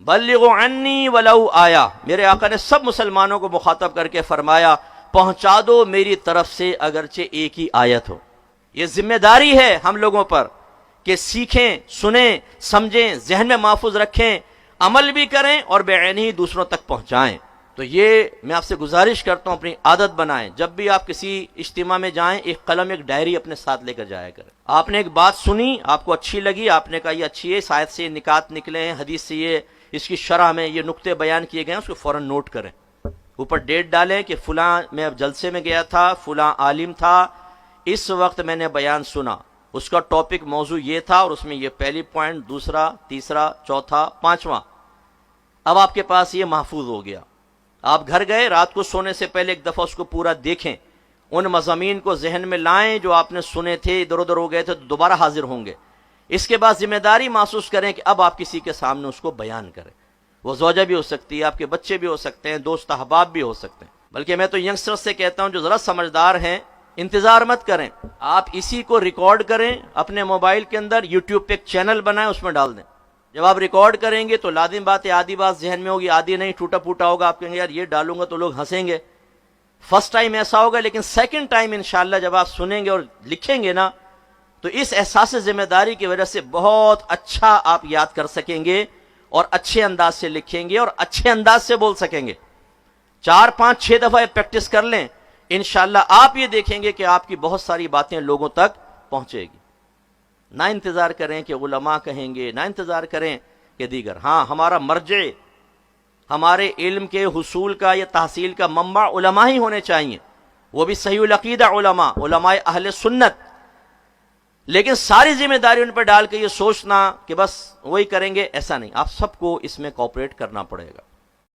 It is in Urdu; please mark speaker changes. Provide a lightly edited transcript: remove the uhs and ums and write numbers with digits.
Speaker 1: بلغوا عنی ولو آیا، میرے آقا نے سب مسلمانوں کو مخاطب کر کے فرمایا پہنچا دو میری طرف سے اگرچہ ایک ہی آیت ہو۔ یہ ذمہ داری ہے ہم لوگوں پر کہ سیکھیں، سنیں، سمجھیں، ذہن میں محفوظ رکھیں، عمل بھی کریں اور بعینی ہی دوسروں تک پہنچائیں۔ تو یہ میں آپ سے گزارش کرتا ہوں اپنی عادت بنائیں، جب بھی آپ کسی اجتماع میں جائیں ایک قلم ایک ڈائری اپنے ساتھ لے کر جایا کریں۔ آپ نے ایک بات سنی، آپ کو اچھی لگی، آپ نے کہا یہ اچھی ہے، اس آیت سے یہ نکات نکلے ہیں، حدیث سے یہ اس کی شرح میں یہ نقطے بیان کیے گئے ہیں، اس کو فوراً نوٹ کریں، اوپر ڈیٹ ڈالیں کہ فلاں میں اب جلسے میں گیا تھا، فلاں عالم تھا، اس وقت میں نے بیان سنا، اس کا ٹاپک موضوع یہ تھا اور اس میں یہ پہلی پوائنٹ، دوسرا، تیسرا، چوتھا، پانچواں۔ اب آپ کے پاس یہ محفوظ ہو گیا۔ آپ گھر گئے، رات کو سونے سے پہلے ایک دفعہ اس کو پورا دیکھیں، ان مضامین کو ذہن میں لائیں جو آپ نے سنے تھے، ادھر ادھر ہو گئے تھے تو دوبارہ حاضر ہوں گے۔ اس کے بعد ذمہ داری محسوس کریں کہ اب آپ کسی کے سامنے اس کو بیان کریں۔ وہ زوجہ بھی ہو سکتی ہے، آپ کے بچے بھی ہو سکتے ہیں، دوست احباب بھی ہو سکتے ہیں۔ بلکہ میں تو ینگسٹر سے کہتا ہوں جو ذرا سمجھدار ہیں، انتظار مت کریں، آپ اسی کو ریکارڈ کریں، اپنے موبائل کے اندر یوٹیوب پہ ایک چینل بنائیں، اس میں ڈال دیں۔ جب آپ ریکارڈ کریں گے تو لازم بات ہے آدھی بات ذہن میں ہوگی، آدھی نہیں، ٹوٹا پھوٹا ہوگا، آپ کہیں گے یار یہ ڈالوں گا تو لوگ ہنسیں گے۔ فرسٹ ٹائم ایسا ہوگا، لیکن سیکنڈ ٹائم انشاءاللہ جب آپ سنیں گے اور لکھیں گے نا تو اس احساس ذمہ داری کی وجہ سے بہت اچھا آپ یاد کر سکیں گے اور اچھے انداز سے لکھیں گے اور اچھے انداز سے بول سکیں گے۔ 4 5 6 دفعہ پریکٹس کر لیں، انشاءاللہ آپ یہ دیکھیں گے کہ آپ کی بہت ساری باتیں لوگوں تک پہنچے گی۔ نہ انتظار کریں کہ علماء کہیں گے، نہ انتظار کریں کہ دیگر۔ ہاں، ہمارا مرجع، ہمارے علم کے حصول کا یا تحصیل کا منبع علماء ہی ہونے چاہیے، وہ بھی صحیح العقیدہ علماء، علماء اہل سنت۔ لیکن ساری ذمہ داری ان پر ڈال کے یہ سوچنا کہ بس وہی کریں گے، ایسا نہیں، آپ سب کو اس میں کوآپریٹ کرنا پڑے گا۔